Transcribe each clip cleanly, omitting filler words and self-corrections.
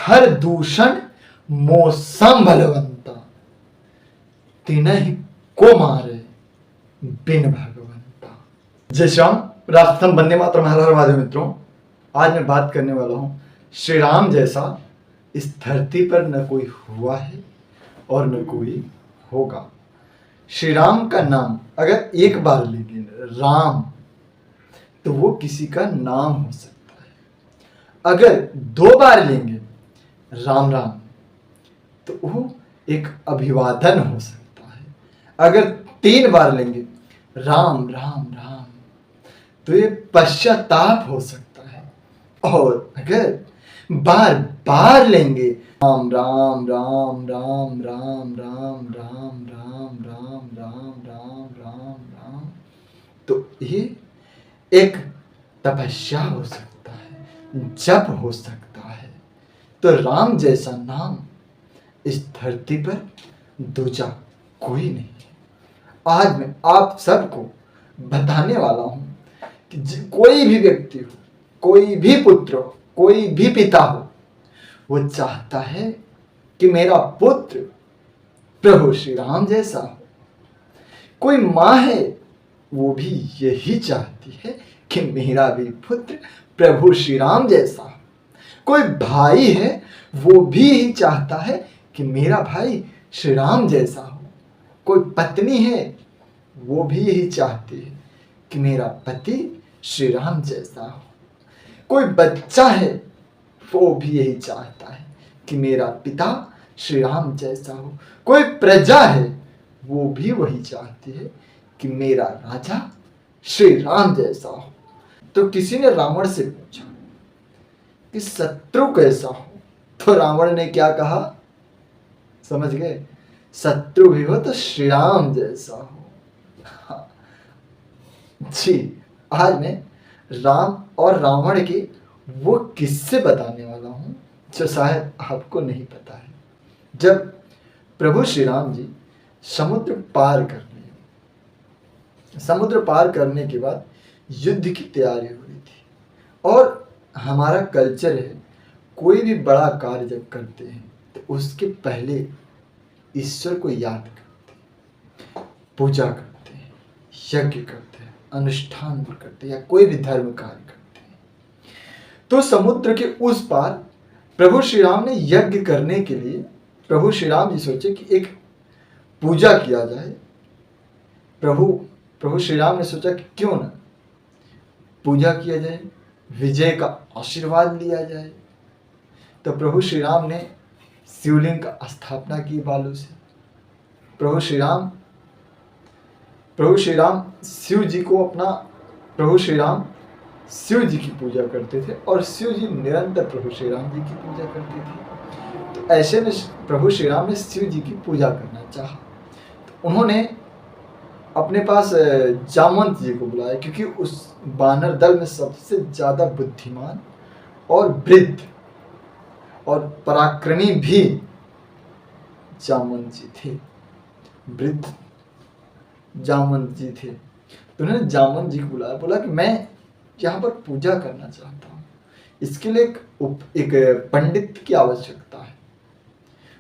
हर दूषण मौसम बलवंता, तिनहि को मारे बिन भगवंता। जय श्री राम। राष्ट्रम वंदे मातरम। हर हर महादेव। मित्रों, आज मैं बात करने वाला हूं श्री राम जैसा इस धरती पर न कोई हुआ है और न कोई होगा। श्री राम का नाम अगर एक बार लेंगे राम, तो वो किसी का नाम हो सकता है। अगर 2 बार लेंगे राम राम, तो वो एक अभिवादन हो सकता है। अगर 3 बार लेंगे राम राम राम, तो ये पश्चाताप हो सकता है। और अगर बार बार लेंगे राम राम राम राम राम राम राम राम राम राम राम राम राम, तो ये एक तपस्या हो सकता है, जप हो सकता है। तो राम जैसा नाम इस धरती पर दूजा कोई नहीं है। आज मैं आप सबको बताने वाला हूं कि कोई भी व्यक्ति हो, कोई भी पुत्र हो, कोई भी पिता हो, वो चाहता है कि मेरा पुत्र प्रभु श्री राम जैसा हो। कोई माँ है, वो भी यही चाहती है कि मेरा भी पुत्र प्रभु श्री राम जैसा हो। कोई भाई है, वो भी यही चाहता है कि मेरा भाई श्री राम जैसा हो। कोई पत्नी है, वो भी यही चाहती है कि मेरा पति श्री राम जैसा हो। कोई बच्चा है, वो भी यही चाहता है कि मेरा पिता श्री राम जैसा हो। कोई प्रजा है, वो भी वही चाहती है कि मेरा राजा श्री राम जैसा हो। तो किसी ने रावण से पूछा कि शत्रु कैसा हो, तो रावण ने क्या कहा, समझ गए? शत्रु भी हो तो श्री राम जैसा हो। हाँ। जी, आज मैं राम और रावण के वो किस्से बताने वाला हूं जो शायद आपको नहीं पता है। जब प्रभु श्री राम जी समुद्र पार कर लिए, समुद्र पार करने के बाद युद्ध की तैयारी हो रही थी। और हमारा कल्चर है, कोई भी बड़ा कार्य जब करते हैं तो उसके पहले ईश्वर को याद करते हैं, पूजा करते हैं, यज्ञ करते हैं, अनुष्ठान करते हैं, या कोई भी धर्म कार्य करते हैं। तो समुद्र के उस पार प्रभु श्री राम ने यज्ञ करने के लिए प्रभु श्री राम जी सोचे कि एक पूजा किया जाए। प्रभु श्री राम ने सोचा कि क्यों ना पूजा किया जाए, विजय का आशीर्वाद लिया जाए। तो प्रभु श्री राम ने शिवलिंग का स्थापना की बालू से। प्रभु श्री राम शिव जी को प्रभु श्री राम शिव जी की पूजा करते थे और शिव जी निरंतर प्रभु श्री राम जी की पूजा करते थे। तो ऐसे में प्रभु श्री राम ने शिव जी की पूजा करना चाहा। तो उन्होंने अपने पास जामवंत जी को बुलाया, क्योंकि उस वानर दल में सबसे ज़्यादा बुद्धिमान और वृद्ध और पराक्रमी भी जामवंत जी थे। वृद्ध जामवंत जी थे। तो उन्होंने जामवंत जी को बुलाया, बोला कि मैं यहाँ पर पूजा करना चाहता हूँ, इसके लिए एक पंडित की आवश्यकता है।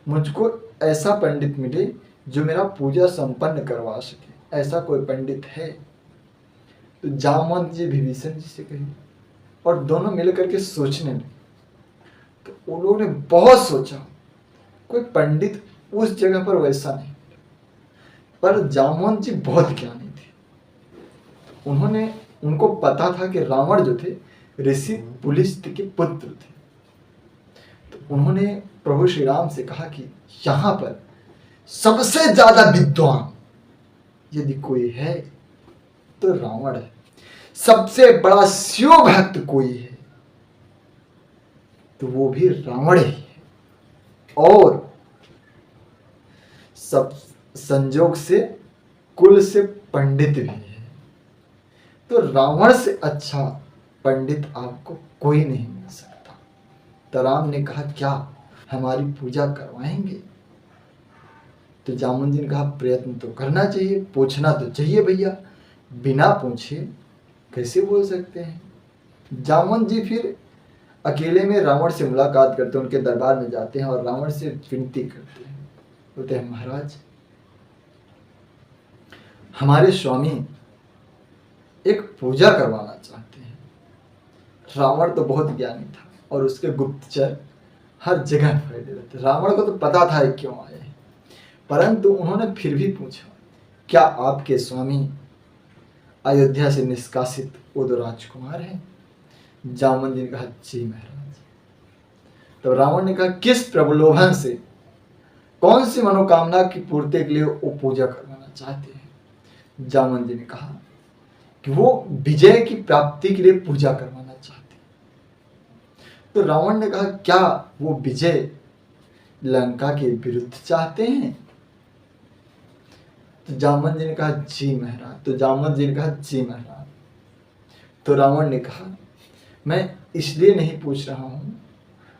मुझको ऐसा पंडित मिले जो मेरा पूजा संपन्न करवा सके, ऐसा कोई पंडित है? तो जामवंत जी विभीषण जी से कही और दोनों मिलकर के सोचने लगे। तो उन लोगों ने बहुत सोचा, कोई पंडित उस जगह पर वैसा नहीं, पर जामवंत जी बहुत ज्ञानी थे। उनको पता था कि रावण जो थे ऋषि पुलिस्त के पुत्र थे। तो उन्होंने प्रभु श्री राम से कहा कि यहाँ पर सबसे ज्यादा विद्वान यदि कोई है तो रावण है, सबसे बड़ा शिव भक्त कोई है तो वो भी रावण ही है, और सब संजोग से कुल से पंडित भी है। तो रावण से अच्छा पंडित आपको कोई नहीं मिल सकता। तो राम ने कहा, क्या हमारी पूजा करवाएंगे? तो जामुन जी ने कहा, प्रयत्न तो करना चाहिए, पूछना तो चाहिए भैया, बिना पूछे कैसे बोल सकते हैं। जामुन जी फिर अकेले में रावण से मुलाकात करते हैं, उनके दरबार में जाते हैं और रावण से विनती करते हैं। बोलते हैं महाराज, हमारे स्वामी एक पूजा करवाना चाहते हैं। रावण तो बहुत ज्ञानी था और उसके गुप्तचर हर जगह फैले रहते। रावण को तो पता था क्यों आए हैं, परंतु उन्होंने फिर भी पूछा, क्या आपके स्वामी अयोध्या से निष्कासित वो दो राजकुमार हैं? जामवंत जी ने कहा, जी महाराज। तब रावण ने कहा, किस प्रलोभन से, कौन सी मनोकामना की पूर्ति के लिए वो पूजा करवाना चाहते हैं? जामवंत जी ने कहा कि वो विजय की प्राप्ति के लिए पूजा करवाना चाहते हैं। तो रावण ने कहा, क्या वो विजय लंका के विरुद्ध चाहते हैं? तो जामवंत जी ने कहा, जी महाराज। तो जामवंत जी ने कहा, जी महाराज। तो रावण ने कहा, मैं इसलिए नहीं पूछ रहा हूं,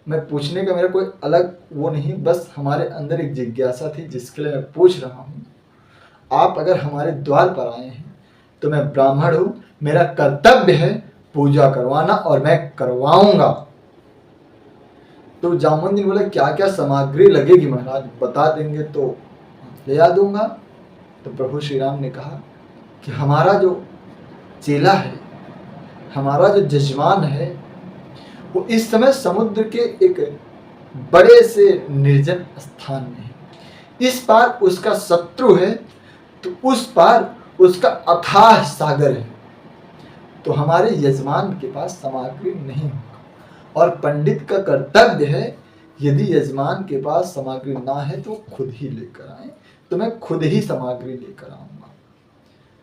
मैं पूछने का मेरा कोई अलग वो नहीं, बस हमारे अंदर एक जिज्ञासा थी जिसके लिए मैं पूछ रहा हूं। आप अगर हमारे द्वार पर आए हैं तो मैं ब्राह्मण हूं, मेरा कर्तव्य है पूजा करवाना और मैं करवाऊंगा। तो जामवंत जी ने बोला, क्या क्या सामग्री लगेगी महाराज, बता देंगे तो ले आ दूंगा। तो प्रभु श्री राम ने कहा कि हमारा जो चेला है, हमारा जो जजमान है, वो इस समय समुद्र के एक बड़े से निर्जन स्थान में है। इस पार उसका शत्रु है तो उस पार उसका अथाह सागर है। तो हमारे यजमान के पास सामग्री नहीं होगा और पंडित का कर्तव्य है, यदि यजमान के पास सामग्री ना है तो खुद ही लेकर आए, तो मैं खुद ही सामग्री लेकर आऊंगा।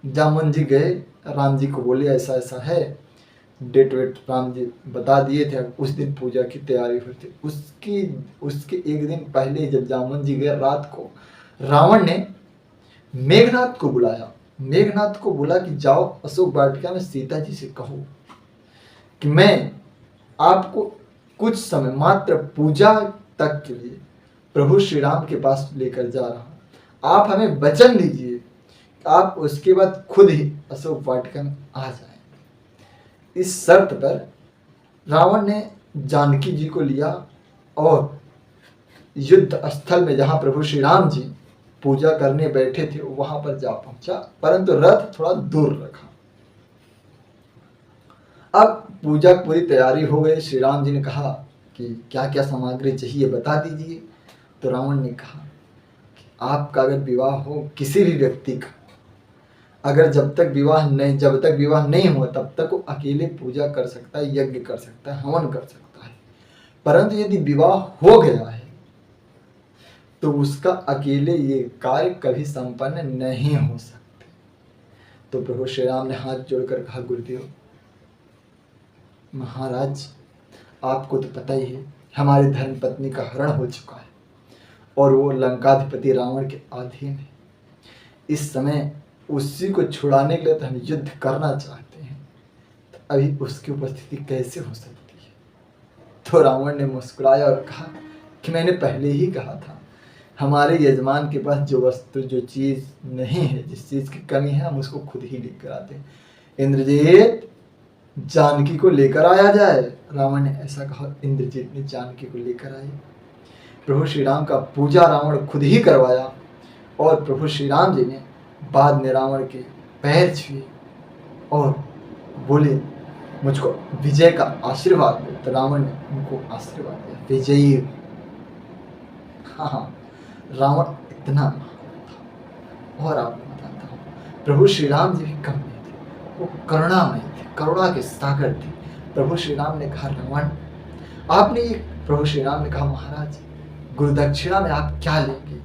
जामवंत जी गए, राम जी को बोले ऐसा ऐसा है, डेट वेट राम जी बता दिए थे। उस दिन पूजा की तैयारी हुई थी। उसके एक दिन पहले जब जामवंत जी गए, रात को रावण ने मेघनाथ को बुलाया। मेघनाथ को बोला कि जाओ अशोक वाटिका में सीता जी से कहो कि मैं आपको कुछ समय मात्र पूजा तक के लिए प्रभु श्री राम के पास लेकर जा रहा हूं, आप हमें वचन दीजिए, आप उसके बाद खुद ही अशोक वाटिका में आ जाए। इस शर्त पर रावण ने जानकी जी को लिया और युद्ध स्थल में जहां प्रभु श्री राम जी पूजा करने बैठे थे वहां पर जा पहुंचा, परंतु रथ थोड़ा दूर रखा। अब पूजा पूरी तैयारी हो गई। श्री राम जी ने कहा कि क्या क्या सामग्री चाहिए बता दीजिए। तो रावण ने कहा कि आपका अगर विवाह हो किसी भी व्यक्ति का, अगर जब तक विवाह नहीं हुआ तब तक वो अकेले पूजा कर सकता है, यज्ञ कर सकता है, हवन कर सकता है, परंतु यदि विवाह हो गया है तो उसका अकेले ये कार्य कभी संपन्न नहीं हो सकते। तो प्रभु श्री राम ने हाथ जोड़कर कहा, गुरुदेव महाराज, आपको तो पता ही है हमारी धर्म पत्नी का हरण हो चुका है और वो लंकाधिपति रावण के अधीन है। इस समय उसी को छुड़ाने के लिए तो हम युद्ध करना चाहते हैं, तो अभी उसकी उपस्थिति कैसे हो सकती है? तो रावण ने मुस्कुराया और कहा कि मैंने पहले ही कहा था, हमारे यजमान के पास जो वस्तु, जो चीज नहीं है, जिस चीज की कमी है, हम उसको खुद ही लेकर आते हैं। इंद्रजीत, जानकी को लेकर आया जाए। रावण ने ऐसा कहा। इंद्रजीत ने जानकी को लेकर आए। प्रभु श्री राम का पूजा रावण खुद ही करवाया और प्रभु श्री राम जी ने बाद में रावण के पैर छुए और बोले, मुझको विजय का आशीर्वाद दे। तो रावण ने उनको आशीर्वाद दिया, विजयी। हाँ, रावण इतना महान था। और आपको बताता हूँ, प्रभु श्री राम जी भी कम नहीं थे, वो करुणामय थे, करुणा के सागर थे। प्रभु श्री राम ने कहा, रावण आपने, प्रभु श्री राम ने कहा, महाराज गुरुदक्षिणा में आप क्या लेंगे?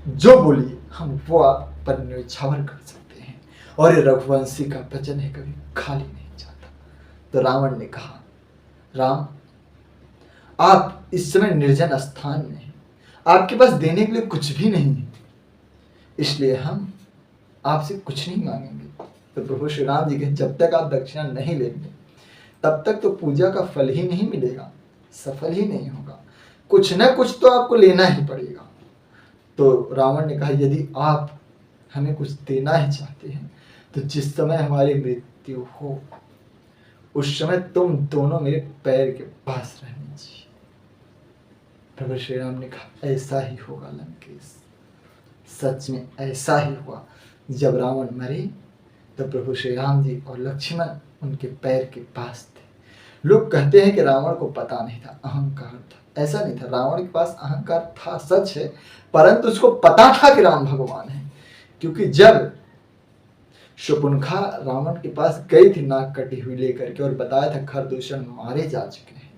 जो बोलिए, हम वो आप पर न्यौछावर कर सकते हैं, और ये रघुवंशी का वचन है, कभी खाली नहीं जाता। तो रावण ने कहा, राम आप इस समय निर्जन स्थान में हैं, आपके पास देने के लिए कुछ भी नहीं है, इसलिए हम आपसे कुछ नहीं मांगेंगे। तो प्रभु श्री राम जी के, जब तक आप दक्षिणा नहीं लेंगे तब तक तो पूजा का फल ही नहीं मिलेगा, सफल ही नहीं होगा, कुछ न कुछ तो आपको लेना ही पड़ेगा। तो रावण ने कहा, यदि आप हमें कुछ देना ही चाहते हैं तो जिस समय हमारी मृत्यु हो उस समय तुम दोनों मेरे पैर के पास रहने चाहिए। प्रभु श्री राम ने कहा ऐसा ही होगा लंकेश, सच में ऐसा ही हुआ। जब रावण मरे तो प्रभु श्री राम जी और लक्ष्मण उनके पैर के पास थे। लोग कहते हैं कि रावण को पता नहीं था, अहंकार था। ऐसा नहीं था, रावण के पास अहंकार था सच है, परंतु उसको पता था कि राम भगवान है। क्योंकि जब शकुंतला रावण के पास गई थी नाक कटी हुई लेकर के और बताया था खरदूषण मारे जा चुके हैं,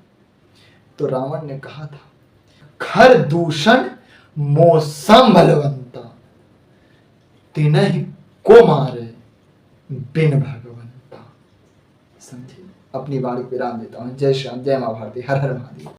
तो रावण ने कहा था खरदूषण मौसम बलवंता, तिनहि को मारे बिन भगवंता। समझिए, अपनी वाणी विराम देता हूँ। जय श्याम, जय मां भारती, हर हर महादेव।